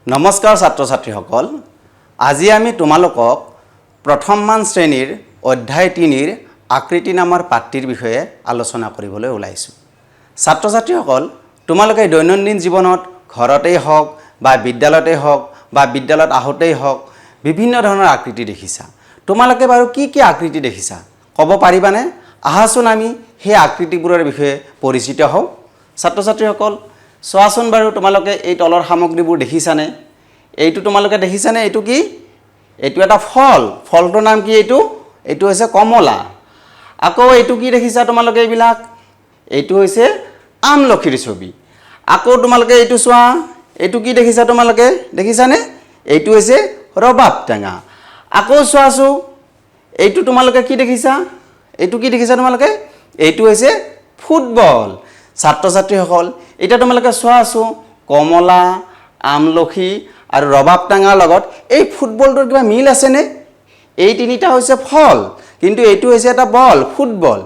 নমস্কাৰ ছাত্ৰ ছাত্ৰীসকল আজি আমি তোমালোকক প্ৰথমমান শ্ৰেণীৰ অধ্যায় 3ৰ আকৃতি নামৰ পাঠটিৰ বিষয়ে আলোচনা কৰিবলৈ ওলাইছো ছাত্ৰ ছাত্ৰীসকল তোমালোকে দৈনন্দিন জীৱনত ঘৰতেই হওক বা বিদ্যালয়তেই হওক বা বিদ্যালয়ত আহোঁতেই হওক বিভিন্ন ধৰণৰ আকৃতি দেখিছা তোমালোকে বাৰু কি আকৃতি দেখিছা ক'ব পাৰিবানে আহাচোন আমি সেই আকৃতিবোৰৰ বিষয়ে পৰিচিত হওঁ ছাত্ৰ ছাত্ৰীসকল চোৱাচোন বাৰু তোমালোকে এই তলৰ সামগ্ৰীবোৰ দেখিছানে এইটো তোমালোকে দেখিছানে এইটো কি এইটো এটা ফলটোৰ নাম কি এইটো হৈছে কমলা আকৌ এইটো কি দেখিছা তোমালোকে এইবিলাক এইটো হৈছে আমলখিৰ ছবি আকৌ তোমালোকে এইটো চোৱা এইটো কি দেখিছা তোমালোকে দেখিছানে এইটো হৈছে ৰবাব টেঙা আকৌ চোৱাছো এইটো তোমালোকে কি দেখিছা এইটো কি দেখিছা তোমালোকে এইটো হৈছে ফুটবল ছাত্ৰ ছাত্ৰীসকল এটা তোমালোকে চোৱাছো কমলা আমলখি আৰু ৰবাব টেঙাৰ লগত এই ফুটবলটোৰ কিবা মিল আছে নে এই তিনিটা হৈছে ফল কিন্তু এইটো হৈছে এটা বল ফুটবল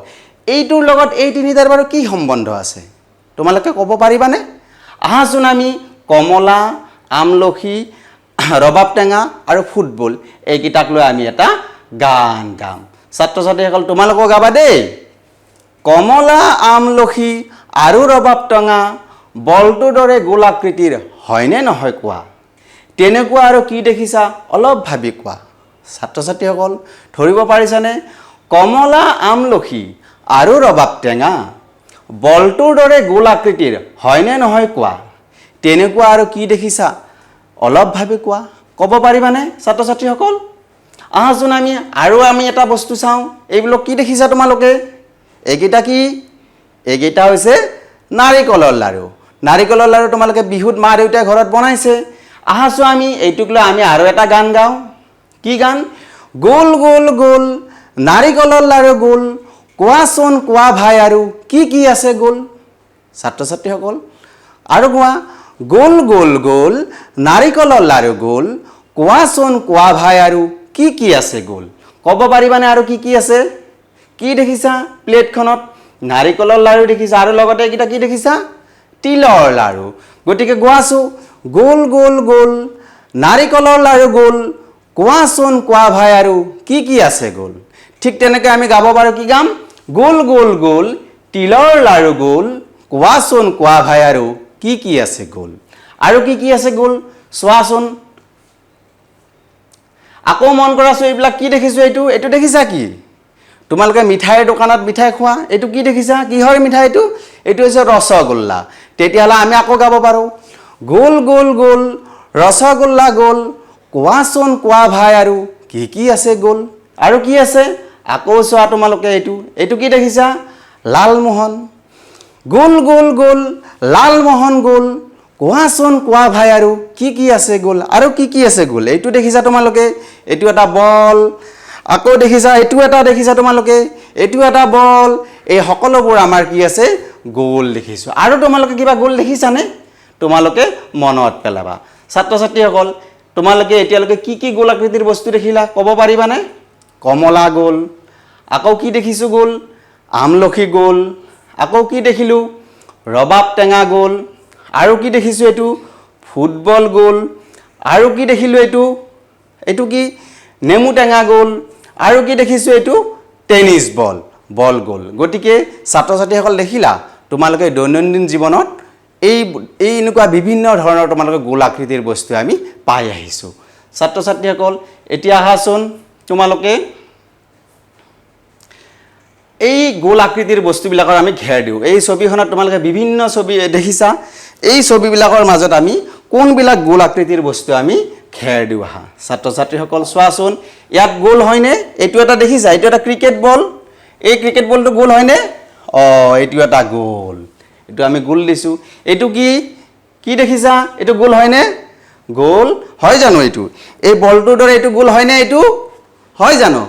এইটোৰ লগত এই তিনিটাৰ বাৰু কি সম্বন্ধ আছে তোমালোকে ক'ব পাৰিবানে আহাচোন আমি কমলা আমলখি ৰবাব টেঙা আৰু ফুটবল এইকেইটাক লৈ আমি এটা গান গাম ছাত্ৰ ছাত্ৰীসকল তোমালোকেও গাবা দেই কমলা আমলখি আৰু ৰবাব টেঙা বলটোৰ দৰে গোল আকৃতিৰ হয়নে নহয় কোৱা তেনেকুৱা আৰু কি দেখিছা অলপ ভাবি কোৱা ছাত্ৰ ছাত্ৰীসকল ধৰিব পাৰিছানে কমলা আমলখি আৰু ৰবাব টেঙা বলটোৰ দৰে গোল আকৃতিৰ হয়নে নহয় কোৱা তেনেকুৱা আৰু কি দেখিছা অলপ ভাবি কোৱা ক'ব পাৰিবানে ছাত্ৰ ছাত্ৰীসকল আহাচোন আমি এটা বস্তু চাওঁ এইবিলাক কি দেখিছা তোমালোকে এইকেইটা কি এইকেইটা হৈছে নাৰিকলৰ লাৰু তোমালোকে বিহুত মা দেউতাই ঘৰত বনাইছে আহাচো আমি এইটোক লৈ আমি আৰু এটা গান গাওঁ কি গান গোল গোল গোল নাৰিকলৰ লাৰু গোল কোৱাচোন কোৱা ভাই আৰু কি আছে গোল ছাত্ৰ ছাত্ৰীসকল আৰু কোৱা গোল গোল গোল নাৰিকলৰ লাৰু গোল কোৱাচোন কোৱা ভাই আৰু কি আছে গোল ক'ব পাৰিবানে আৰু কি আছে কি দেখিছা প্লেটখনত নাৰিকলৰ লাৰু দেখিছা আৰু লগতে এইকেইটা কি দেখিছা তিলৰ লাৰু গতিকে গোৱাছো গোল গোল গোল নাৰিকলৰ লাৰু গোল কোৱাচোন কোৱা ভাই আৰু কি আছে গোল ঠিক তেনেকৈ আমি গাব পাৰো কি গাম গোল গোল গোল তিলৰ লাৰু গোল কোৱাচোন কোৱা ভাই আৰু কি আছে গোল আৰু কি আছে গোল চোৱাচোন আকৌ মন কৰাছো এইবিলাক কি দেখিছো এইটো দেখিছা কি তোমালোকে মিঠাইৰ দোকানত মিঠাই খোৱা এইটো কি দেখিছা কিহৰ মিঠাই এইটো হৈছে ৰসগোল্লা তেতিয়াহ'লে আমি আকৌ গাব পাৰো গোল গোল গোল ৰসগোল্লা গোল কোৱাচোন কোৱা ভাই আৰু কি আছে গোল আৰু কি আছে আকৌ চোৱা তোমালোকে এইটো কি দেখিছা লালমোহন গোল গোল গোল লালমোহন গোল কোৱাচোন কোৱা ভাই আৰু কি আছে গোল আৰু কি আছে গোল এইটো দেখিছা তোমালোকে এইটো এটা বল আকৌ দেখিছা এইটো এটা দেখিছা তোমালোকে এইটো এটা বল এই সকলোবোৰ আমাৰ কি আছে গোল দেখিছো আৰু তোমালোকে কিবা গোল দেখিছানে তোমালোকে মনত পেলাবা ছাত্ৰ ছাত্ৰীসকল তোমালোকে এতিয়ালৈকে কি গোল আকৃতিৰ বস্তু দেখিলা ক'ব পাৰিবানে কমলা গোল আকৌ কি দেখিছো গোল আমলখি গোল আকৌ কি দেখিলো ৰবাব টেঙা গোল আৰু কি দেখিছো এইটো ফুটবল গোল আৰু কি দেখিলো এইটো কি নেমু টেঙা গোল আৰু কি দেখিছো এইটো টেনিছ বল গোল গতিকে ছাত্ৰ ছাত্ৰীসকল দেখিলা তোমালোকে দৈনন্দিন জীৱনত এই এনেকুৱা বিভিন্ন ধৰণৰ তোমালোকে গোল আকৃতিৰ বস্তু আমি পাই আহিছো ছাত্ৰ ছাত্ৰীসকল এতিয়া আহাচোন তোমালোকে এই গোল আকৃতিৰ বস্তুবিলাকৰ আমি ঘেৰ দিওঁ এই ছবিখনত তোমালোকে বিভিন্ন ছবি দেখিছা এই ছবিবিলাকৰ মাজত আমি কোনবিলাক গোল আকৃতিৰ বস্তু আমি ঘেৰ দিওঁ আহা ছাত্ৰ ছাত্ৰীসকল চোৱাচোন ইয়াত গোল হয়নে এইটো এটা দেখিছা এইটো এটা ক্ৰিকেট বল এই ক্ৰিকেট বলটো গোল হয়নে এইটো এটা গোল এইটো আমি গোল দিছো এইটো কি দেখিছা এইটো গোল হয়নে গোল হয় জানো এই বলটোৰ দৰে এইটো গোল হয়নে এইটো হয় জানো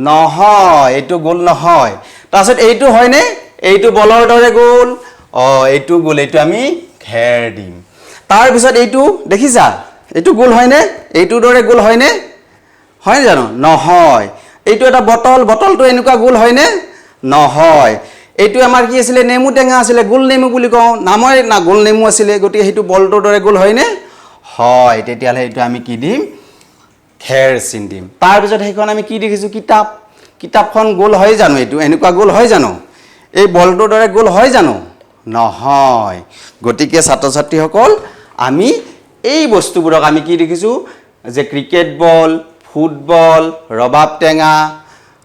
নহয় এইটো গোল নহয় তাৰপিছত এইটো হয়নে এইটো বলৰ দৰে গোল এইটো গোল এইটো আমি ঘেৰ দিম তাৰপিছত এইটো দেখিছা এইটো গোল হয়নে এইটোৰ দৰে গোল হয়নে হয় জানো নহয় এইটো এটা বটলটো এনেকুৱা গোল হয়নে নহয় এইটো আমাৰ কি আছিল নেমু টেঙা আছিল গোল নেমু বুলি কওঁ নামৰ না গোল নেমু আছিল গতি হেতু বলটোৰ দৰে গোল হয়নে হয় তেতিয়াহ'লে এইটো আমি কি দিম খেৰ চিন দিম তাৰপিছত সেইখন আমি কি দেখিছোঁ কিতাপখন গোল হয় জানো এইটো এনেকুৱা গোল হয় জানো এই বলটোৰ দৰে গোল হয় জানো নহয় গতিকে ছাত্ৰ ছাত্ৰীসকল আমি এই বস্তুবোৰক আমি কি দেখিছোঁ যে ক্ৰিকেট বল ফুটবল ৰবাব টেঙা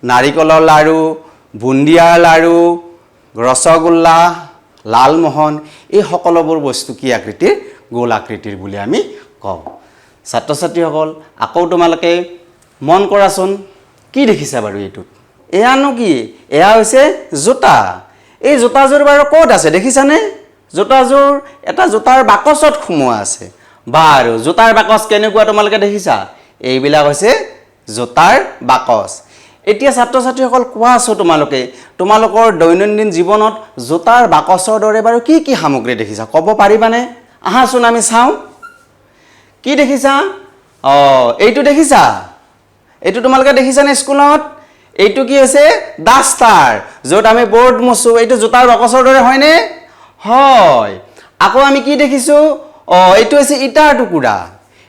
নাৰিকলৰ লাড়ু বুন্দিয়াৰ লাড়ু ৰসগোল্লা লালমোহন এই সকলোবোৰ বস্তু কি আকৃতিৰ গোল আকৃতিৰ বুলি আমি কওঁ ছাত্ৰ ছাত্ৰীসকল আকৌ তোমালোকে মন কৰাচোন কি দেখিছা বাৰু এইটোত এয়ানো কি এয়া হৈছে জোতা এই জোতাযোৰ বাৰু ক'ত আছে দেখিছানে জোতাযোৰ এটা জোতাৰ বাকচত সোমোৱা আছে বাৰু জোতাৰ বাকচ কেনেকুৱা তোমালোকে দেখিছা এইবিলাক হৈছে জোতাৰ বাকচ এতিয়া ছাত্ৰ ছাত্ৰীসকল কোৱাছো তোমালোকৰ দৈনন্দিন জীৱনত জোতাৰ বাকচৰ দৰে বাৰু কি কি সামগ্ৰী দেখিছা ক'ব পাৰিবানে আহাচোন আমি চাওঁ কি দেখিছা এইটো দেখিছা এইটো তোমালোকে দেখিছানে স্কুলত এইটো কি হৈছে ডাষ্টাৰ য'ত আমি বৰ্ড মুছো এইটো জোতাৰ বাকচৰ দৰে হয়নে হয় আকৌ আমি কি দেখিছোঁ এইটো হৈছে ইটাৰ টুকুৰা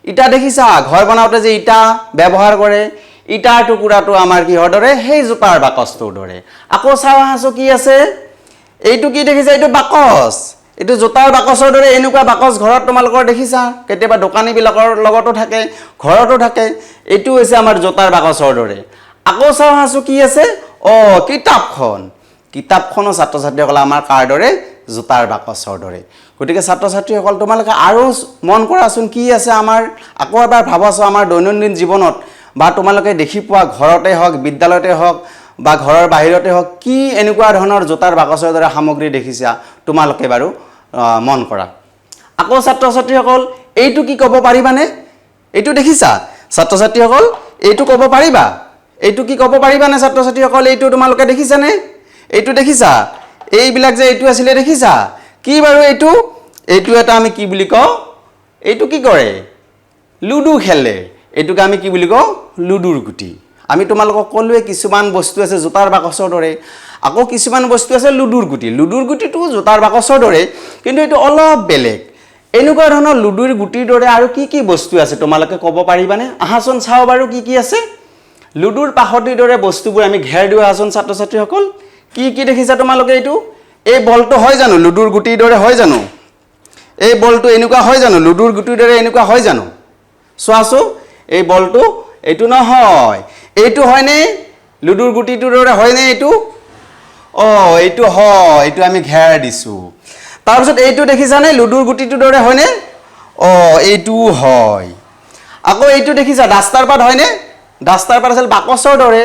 ইটা দেখিছা ঘৰ বনাওঁতে যে ইটা ব্যৱহাৰ কৰে ইটাৰ টুকুৰাটো আমাৰ কিহৰ দৰে সেই জোতাৰ বাকচটোৰ দৰে আকৌ চাওঁ আহাচো কি আছে এইটো কি দেখিছা এইটো বাকচ এইটো জোতাৰ বাকচৰ দৰে এনেকুৱা বাকচ ঘৰত তোমালোকৰ দেখিছা কেতিয়াবা দোকানীবিলাকৰ লগতো থাকে ঘৰতো থাকে এইটো হৈছে আমাৰ জোতাৰ বাকচৰ দৰে আকৌ চাওঁ আহাচো কি আছে কিতাপখনো ছাত্ৰ ছাত্ৰীসকল আমাৰ কাৰ দৰে জোতাৰ বাকচৰ দৰে গতিকে ছাত্ৰ ছাত্ৰীসকল তোমালোকে আৰু মন কৰাচোন কি আছে আমাৰ আকৌ এবাৰ ভাবাচোন আমাৰ দৈনন্দিন জীৱনত বা তোমালোকে দেখি পোৱা ঘৰতে হওক বিদ্যালয়তে হওক বা ঘৰৰ বাহিৰতে হওক কি এনেকুৱা ধৰণৰ জোতাৰ বাকচৰ দৰে সামগ্ৰী দেখিছা তোমালোকে বাৰু মন কৰা আকৌ ছাত্ৰ ছাত্ৰীসকল এইটো কি ক'ব পাৰিবানে এইটো দেখিছা ছাত্ৰ ছাত্ৰীসকল এইটো ক'ব পাৰিবা এইটো কি ক'ব পাৰিবানে ছাত্ৰ ছাত্ৰীসকল এইটো তোমালোকে দেখিছানে এইটো দেখিছা এইবিলাক যে এইটো আছিলে দেখিছা কি বাৰু এইটো এটা আমি কি বুলি কওঁ এইটো কি কৰে লুডু খেলে এইটোকে আমি কি বুলি কওঁ লুডুৰ গুটি আমি তোমালোকক ক'লোৱে কিছুমান বস্তু আছে জোতাৰ বাকচৰ দৰে আকৌ কিছুমান বস্তু আছে লুডুৰ গুটিটো জোতাৰ বাকচৰ দৰে কিন্তু এইটো অলপ বেলেগ এনেকুৱা ধৰণৰ লুডুৰ গুটিৰ দৰে আৰু কি কি বস্তু আছে তোমালোকে ক'ব পাৰিবানে আহাচোন চাওঁ বাৰু কি কি আছে লুডুৰ পাহতিৰ দৰে বস্তুবোৰ আমি ঘেৰ দিওঁ আহাচোন ছাত্ৰ ছাত্ৰীসকল কি দেখিছা তোমালোকে এইটো এই বলটো হয় জানো লুডুৰ গুটিৰ দৰে হয় জানো এই বলটো এনেকুৱা হয় জানো লুডুৰ গুটিৰ দৰে এনেকুৱা হয় জানো চোৱাচো এই বলটো এইটো নহয় এইটো হয়নে লুডুৰ গুটিটোৰ দৰে হয়নে এইটো এইটো হয় এইটো আমি ঘেৰ দিছোঁ তাৰপিছত এইটো দেখিছানে লুডুৰ গুটিটোৰ দৰে হয়নে এইটো হয় আকৌ এইটো দেখিছা ডাষ্টাৰ পাত হয়নে ডাষ্টাৰ পাত আছিল বাকচৰ দৰে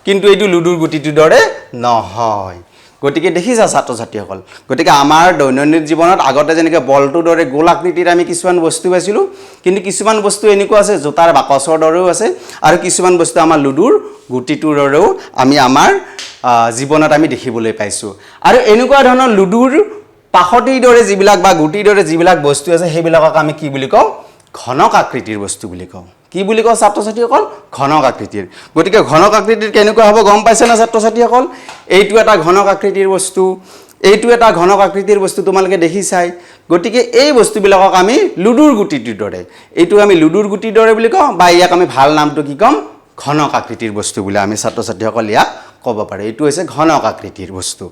কিন্তু এইটো লুডুৰ গুটিটোৰ দৰে নহয় গতিকে দেখিছা ছাত্ৰ ছাত্ৰীসকল গতিকে আমাৰ দৈনন্দিন জীৱনত আগতে যেনেকৈ বলটোৰ দৰে গোল আকৃতিৰ আমি কিছুমান বস্তু পাইছিলোঁ কিন্তু কিছুমান বস্তু এনেকুৱা আছে জোতাৰ বাকচৰ দৰেও আছে আৰু কিছুমান বস্তু আমাৰ লুডুৰ গুটিটোৰ দৰেও আমি আমাৰ জীৱনত আমি দেখিবলৈ পাইছোঁ আৰু এনেকুৱা ধৰণৰ লুডুৰ পাহতিৰ দৰে যিবিলাক বা গুটিৰ দৰে যিবিলাক বস্তু আছে সেইবিলাকক আমি কি বুলি কওঁ ঘনক আকৃতিৰ বস্তু বুলি কওঁ কি বুলি কওঁ ছাত্ৰ ছাত্ৰীসকল ঘনক আকৃতিৰ গতিকে ঘনক আকৃতিৰ কেনেকুৱা হ'ব গম পাইছে না ছাত্ৰ ছাত্ৰীসকল এইটো এটা ঘনক আকৃতিৰ বস্তু এইটো এটা ঘনক আকৃতিৰ বস্তু তোমালোকে দেখিছাই গতিকে এই বস্তুবিলাকক আমি লুডুৰ গুটিৰ দৰে এইটো আমি লুডুৰ গুটিৰ দৰে বুলি কওঁ বা ইয়াক আমি ভাল নামটো কি ক'ম ঘনক আকৃতিৰ বস্তু বুলি আমি ছাত্ৰ ছাত্ৰীসকল ইয়াক ক'ব পাৰোঁ এইটো হৈছে ঘনক আকৃতিৰ বস্তু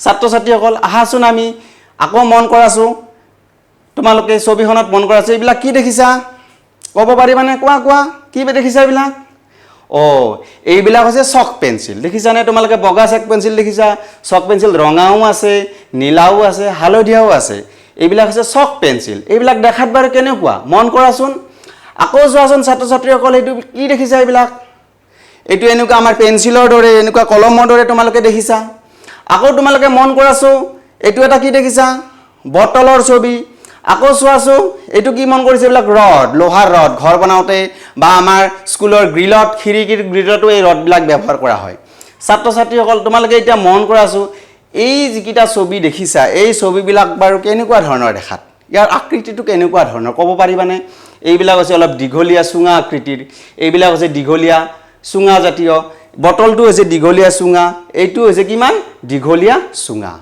ছাত্ৰ ছাত্ৰীসকল আহাচোন আমি আকৌ মন কৰাছোঁ তোমালোকে ছবিখনত মন কৰাছোঁ এইবিলাক কি দেখিছা ক'ব পাৰিবানে কোৱা কি দেখিছা এইবিলাক এইবিলাক হৈছে চক পেঞ্চিল দেখিছানে তোমালোকে বগা চক পেঞ্চিল দেখিছা চক পেঞ্চিল ৰঙাও আছে নীলাও আছে হালধীয়াও আছে এইবিলাক হৈছে চক পেঞ্চিল এইবিলাক দেখাত বাৰু কেনেকুৱা মন কৰাচোন আকৌ চোৱাচোন ছাত্ৰ ছাত্ৰীসকল এইটো কি দেখিছা এইবিলাক এইটো এনেকুৱা আমাৰ পেঞ্চিলৰ দৰে এনেকুৱা কলমৰ দৰে তোমালোকে দেখিছা আকৌ তোমালোকে মন কৰাছো এইটো এটা কি দেখিছা বটলৰ ছবি আকৌ চোৱাছো এইটো কি মন কৰিছে এইবিলাক ৰড লোহাৰ ৰড ঘৰ বনাওঁতে বা আমাৰ স্কুলৰ গ্ৰিলত খিৰিকীৰ গ্ৰিলতো এই ৰডবিলাক ব্যৱহাৰ কৰা হয় ছাত্ৰ ছাত্ৰীসকল তোমালোকে এতিয়া মন কৰাছো এই যিকিটা ছবি দেখিছা এই ছবিবিলাক বাৰু কেনেকুৱা ধৰণৰ দেখাত ইয়াৰ আকৃতিটো কেনেকুৱা ধৰণৰ ক'ব পাৰিবানে এইবিলাক হৈছে অলপ দীঘলীয়া চুঙা আকৃতিৰ এইবিলাক হৈছে দীঘলীয়া চুঙা জাতীয় বটলটো হৈছে দীঘলীয়া চুঙা এইটো হৈছে কিমান দীঘলীয়া চুঙা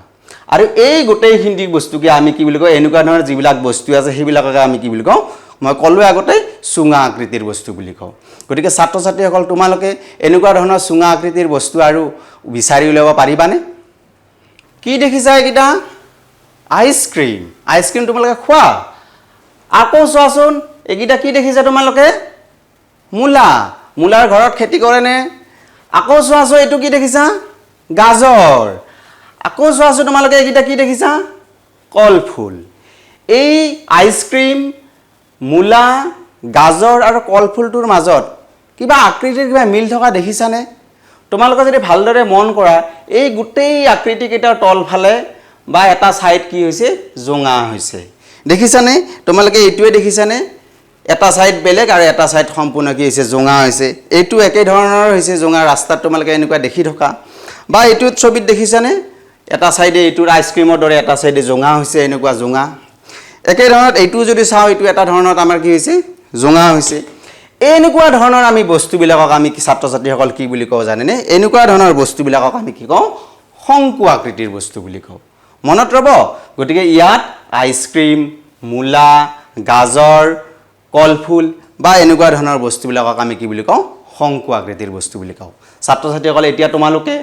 আৰু এই গোটেইখিনি বস্তুকে আমি কি বুলি কওঁ এনেকুৱা ধৰণৰ যিবিলাক বস্তু আছে সেইবিলাককে আমি কি বুলি কওঁ মই ক'লোৱে আগতে চুঙা আকৃতিৰ বস্তু বুলি কওঁ গতিকে ছাত্ৰ ছাত্ৰীসকল তোমালোকে এনেকুৱা ধৰণৰ চুঙা আকৃতিৰ বস্তু আৰু বিচাৰি উলিয়াব পাৰিবানে কি দেখিছা এইকেইটা আইচক্ৰীম তোমালোকে খোৱা আকৌ চোৱাচোন এইকেইটা কি দেখিছা তোমালোকে মূলাৰ ঘৰত খেতি কৰেনে আকৌ চোৱাচোন এইটো কি দেখিছা গাজৰ আকৌ চোৱাচোন তোমালোকে এইকেইটা কি দেখিছা কলফুল এই আইচক্ৰীম মূলা গাজৰ আৰু কলফুলটোৰ মাজত কিবা আকৃতিৰ কিবা মিল থকা দেখিছানে তোমালোকে যদি ভালদৰে মন কৰা এই গোটেই আকৃতিকেইটাৰ তলফালে বা এটা সাইড কি হৈছে জোঙা হৈছে দেখিছানে তোমালোকে এইটোৱে দেখিছানে এটা সাইড বেলেগ আৰু এটা সাইড সম্পূৰ্ণ কি হৈছে জোঙা হৈছে এইটো একে ধৰণৰ হৈছে জোঙা ৰাস্তাত তোমালোকে এনেকুৱা দেখি থকা বা এইটো ছবিত দেখিছানে এটা সাইডে এইটোৰ আইচক্ৰীমৰ দৰে এটা সাইডে জোঙা হৈছে এনেকুৱা জোঙা একে ধৰণত এইটো যদি চাওঁ এইটো এটা ধৰণত আমাৰ কি হৈছে জোঙা হৈছে এনেকুৱা ধৰণৰ আমি বস্তুবিলাকক আমি ছাত্ৰ ছাত্ৰীসকল কি বুলি কওঁ জানেনে এনেকুৱা ধৰণৰ বস্তুবিলাকক আমি কি কওঁ শংকু আকৃতিৰ বস্তু বুলি কওঁ মনত ৰব গতিকে ইয়াত আইচক্ৰীম মূলা গাজৰ কলফুল বা এনেকুৱা ধৰণৰ বস্তুবিলাকক আমি কি বুলি কওঁ শংকু আকৃতিৰ বস্তু বুলি কওঁ ছাত্ৰ ছাত্ৰীসকল এতিয়া তোমালোকে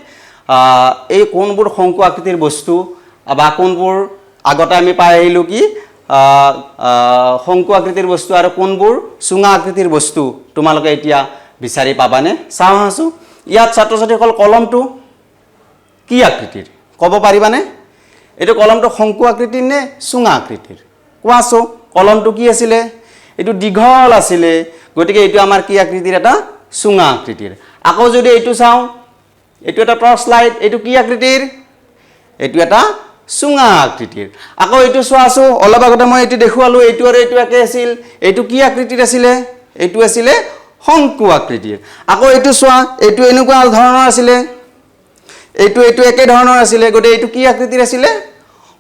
এই কোনবোৰ শংকু আকৃতিৰ বস্তু বা কোনবোৰ আগতে আমি পাই আহিলোঁ কি শংকু আকৃতিৰ বস্তু আৰু কোনবোৰ চুঙা আকৃতিৰ বস্তু তোমালোকে এতিয়া বিচাৰি পাবানে চাওঁ আছো ইয়াত ছাত্ৰ ছাত্ৰীসকল কলমটো কি আকৃতিৰ ক'ব পাৰিবানে এইটো কলমটো শংকু আকৃতিৰ নে চুঙা আকৃতিৰ কোৱাছো কলমটো কি আছিলে এইটো দীঘল আছিলে গতিকে এইটো আমাৰ কি আকৃতিৰ এটা চুঙা আকৃতিৰ আকৌ যদি এইটো চাওঁ এইটো এটা টৰ্চ লাইট এইটো কি আকৃতিৰ এইটো এটা চুঙা আকৃতিৰ আকৌ এইটো চোৱাছো অলপ আগতে মই এইটো দেখুৱালো এইটো আৰু এইটো একে আছিল এইটো কি আকৃতিৰ আছিলে এইটো আছিলে শংকু আকৃতিৰ আকৌ এইটো চোৱা এইটো এনেকুৱা ধৰণৰ আছিলে এইটো একে ধৰণৰ আছিলে গতিকে এইটো কি আকৃতিৰ আছিলে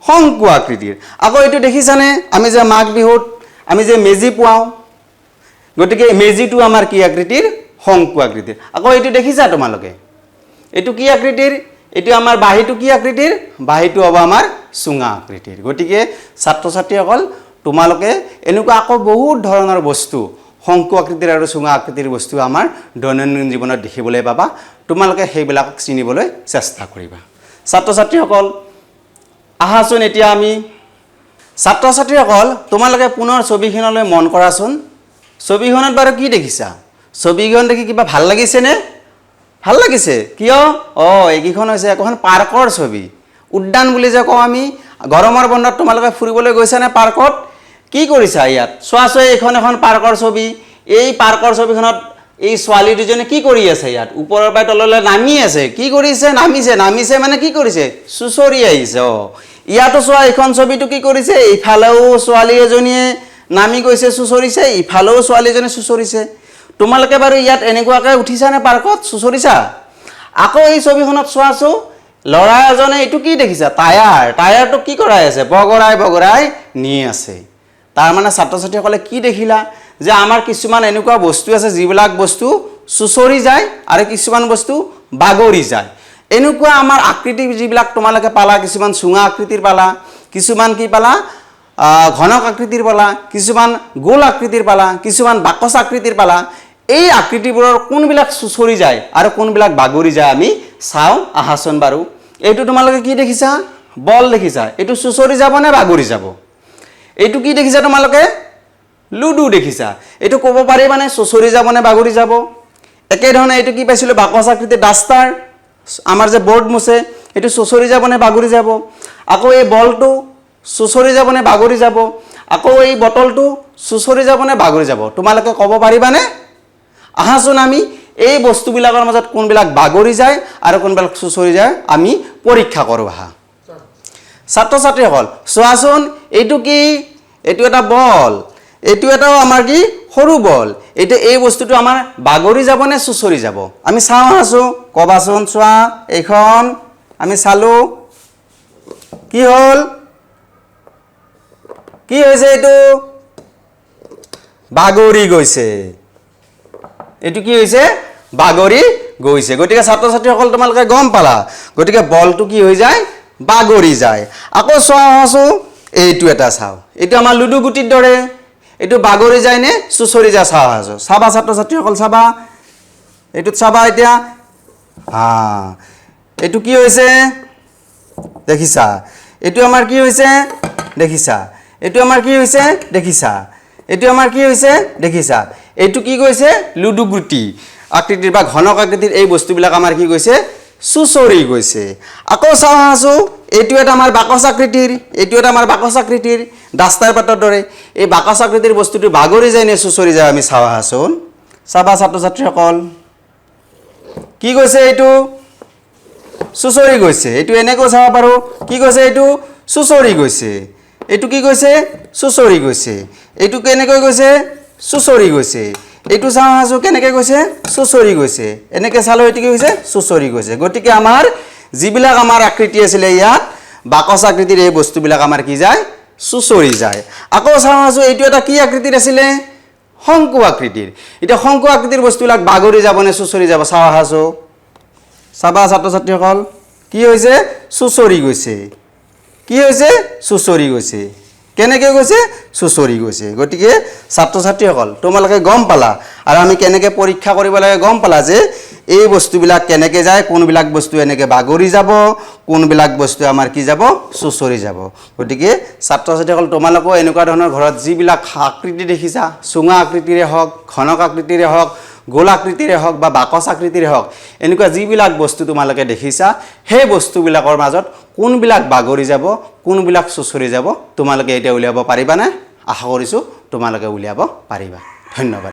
শংকু আকৃতিৰ আকৌ এইটো দেখিছানে আমি যে মাঘ বিহুত আমি যে মেজি পুৱাওঁ গতিকে মেজিটো আমাৰ কি আকৃতিৰ শংকু আকৃতিৰ আকৌ এইটো দেখিছা তোমালোকে এইটো কি আকৃতিৰ এইটো আমাৰ বাহিৰটো কি আকৃতিৰ বাহিৰটো হ'ব আমাৰ চুঙা আকৃতিৰ গতিকে ছাত্ৰ ছাত্ৰীসকল তোমালোকে এনেকুৱা আকৌ বহুত ধৰণৰ বস্তু শংকু আকৃতিৰ আৰু চুঙা আকৃতিৰ বস্তু আমাৰ দৈনন্দিন জীৱনত দেখিবলৈ পাবা তোমালোকে সেইবিলাক চিনিবলৈ চেষ্টা কৰিবা ছাত্ৰ ছাত্ৰীসকল আহাচোন এতিয়া আমি ছাত্ৰ ছাত্ৰীসকল তোমালোকে পুনৰ ছবিখনলৈ মন কৰাচোন ছবিখনত বাৰু কি দেখিছা ছবিখন দেখি কিবা ভাল লাগিছেনে ভাল লাগিছে কিয় এইকেইখন হৈছে এখন পাৰ্কৰ ছবি উদ্যান বুলি যে কওঁ আমি গৰমৰ বন্ধত তোমালোকে ফুৰিবলৈ গৈছানে পাৰ্কত কি কৰিছা ইয়াত চোৱাচোন এইখন এখন পাৰ্কৰ ছবি এই পাৰ্কৰ ছবিখনত এই ছোৱালী দুজনী কি কৰি আছে ইয়াত ওপৰৰ পৰা তললৈ নামি আছে কি কৰিছে নামিছে মানে কি কৰিছে চুচৰি আহিছে ইয়াতো চোৱা এইখন ছবিটো কি কৰিছে ইফালেও ছোৱালী এজনীয়ে নামি গৈছে চুচৰিছে ইফালেও ছোৱালী এজনী চুচৰিছে তোমালোকে বাৰু ইয়াত এনেকুৱাকৈ উঠিছানে পাৰ্কত চুচৰিছা আকৌ এই ছবিখনত চোৱাছো ল'ৰা এজনে এইটো কি দেখিছা টায়াৰটো কি কৰাই আছে বগৰাই নি আছে তাৰ মানে ছাত্ৰ ছাত্ৰীসকলে কি দেখিলা যে আমাৰ কিছুমান এনেকুৱা বস্তু আছে যিবিলাক বস্তু চুচৰি যায় আৰু কিছুমান বস্তু বাগৰি যায় এনেকুৱা আমাৰ আকৃতি যিবিলাক তোমালোকে পালা কিছুমান চুঙা আকৃতিৰ পালা কিছুমান কি পালা ঘনক আকৃতিৰ পালা কিছুমান গোল আকৃতিৰ পালা কিছুমান বাকচ আকৃতিৰ পালা এই আকৃতিবোৰৰ কোনবিলাক চুচৰি যায় আৰু কোনবিলাক বাগৰি যায় আমি চাওঁ আহাচোন বাৰু এইটো তোমালোকে কি দেখিছা বল দেখিছা এইটো চুচৰি যাব নে বাগৰি যাব এইটো কি দেখিছা তোমালোকে লুডু দেখিছা এইটো ক'ব পাৰি মানে চুচৰি যাব নে বাগৰি যাব একে ধৰণে এইটো কি পাইছিলো বাকচ আকৃতিৰ ডাষ্টাৰ আমাৰ যে বৰ্ড মুছে এইটো চুচৰি যাব নে বাগৰি যাব আকৌ এই বলটো চুচৰি যাব নে বাগৰি যাব আকৌ এই বটলটো চুচৰি যাব নে বাগৰি যাব তোমালোকে ক'ব পাৰিবানে আহাচোন আমি এই বস্তুবিলাকৰ মাজত কোনবিলাক বাগৰি যায় আৰু কোনবিলাক চুচৰি যায় আমি পৰীক্ষা কৰোঁ আহা ছাত্ৰ ছাত্ৰীসকল চোৱাচোন এইটো কি এইটো এটা বল এইটো এটাও আমাৰ কি সৰু বল এইটো এই বস্তুটো আমাৰ বাগৰি যাব নে চুচৰি যাব আমি চাওঁ আছো ক'বাচোন চোৱা এইখন আমি চালো কি হ'ল কি হৈছে এইটো বাগৰি গৈছে এইটো কি হৈছে বাগৰি গৈছে গতিকে ছাত্ৰ ছাত্ৰীসকল তোমালোকে গম পালা গতিকে বলটো কি হৈ যায় বাগৰি যায় আকৌ চোৱা আছো এইটো এটা চাওঁ এইটো আমাৰ লুডু গুটিৰ দৰে এইটো বাগৰি যায় নে চুচৰি যায় চাওঁ আছোঁ চাবা ছাত্ৰ ছাত্ৰীসকল চাবা এইটোত চাবা এতিয়া এইটো কি হৈছে দেখিছা এইটো আমাৰ কি হৈছে দেখিছা এইটো আমাৰ কি হৈছে দেখিছা এইটো আমাৰ কি হৈছে দেখিছা এইটো কি কৈছে লুডু গুটি আকৃতিৰ বা ঘনক আকৃতিৰ এই বস্তুবিলাক আমাৰ কি গৈছে চুচৰি গৈছে আকৌ চাওঁ আছোঁ এইটো এটা আমাৰ বাকচ আকৃতিৰ এইটো এটা আমাৰ বাকচ আকৃতিৰ ডাস্তাৰ পাতৰ দৰে এই বাকচ আকৃতিৰ বস্তুটো বাগৰি যায় নে চুচৰি যায় আমি চাওঁ আছোঁ চাবা ছাত্ৰ ছাত্ৰীসকল কি কৈছে এইটো চুচৰি গৈছে এইটো এনেকৈ চাব পাৰোঁ কি কৈছে এইটো চুচৰি গৈছে এইটো কি কৈছে চুচৰি গৈছে এইটো কেনেকৈ গৈছে চুচৰি গৈছে এইটো চাওঁ আছোঁ কেনেকৈ গৈছে চুচৰি গৈছে এনেকৈ চালোঁ এইটো কি হৈছে চুচৰি গৈছে গতিকে আমাৰ যিবিলাক আমাৰ আকৃতি আছিলে ইয়াত বাকচ আকৃতিৰ এই বস্তুবিলাক আমাৰ কি যায় চুচৰি যায় আকৌ চাওঁ আছোঁ এইটো এটা কি আকৃতিৰ আছিলে শংকু আকৃতিৰ এতিয়া শংকু আকৃতিৰ বস্তুবিলাক বাগৰি যাব নে চুচৰি যাব চাওঁ আছোঁ চাবা ছাত্ৰ ছাত্ৰীসকল কি হৈছে চুচৰি গৈছে কি হৈছে চুচৰি গৈছে কেনেকৈ গৈছে চুচৰি গৈছে গতিকে ছাত্ৰ ছাত্ৰীসকল তোমালোকে গম পালা আৰু আমি কেনেকৈ পৰীক্ষা কৰিব লাগে গম পালা যে এই বস্তুবিলাক কেনেকৈ যায় কোনবিলাক বস্তু এনেকৈ বাগৰি যাব কোনবিলাক বস্তু আমাৰ কি যাব চুচৰি যাব গতিকে ছাত্ৰ ছাত্ৰীসকল তোমালোকেও এনেকুৱা ধৰণৰ ঘৰত যিবিলাক আকৃতি দেখিছা চুঙা আকৃতিৰে হওক ঘনক আকৃতিৰে হওক গোল আকৃতিৰে হওক বা বাকচ আকৃতিৰে হওক এনেকুৱা যিবিলাক বস্তু তোমালোকে দেখিছা সেই বস্তুবিলাকৰ মাজত কোনবিলাক বাগৰি যাব কোনবিলাক চুচৰি যাব তোমালোকে এতিয়া উলিয়াব পাৰিবানে আশা কৰিছোঁ তোমালোকে উলিয়াব পাৰিবা ধন্যবাদ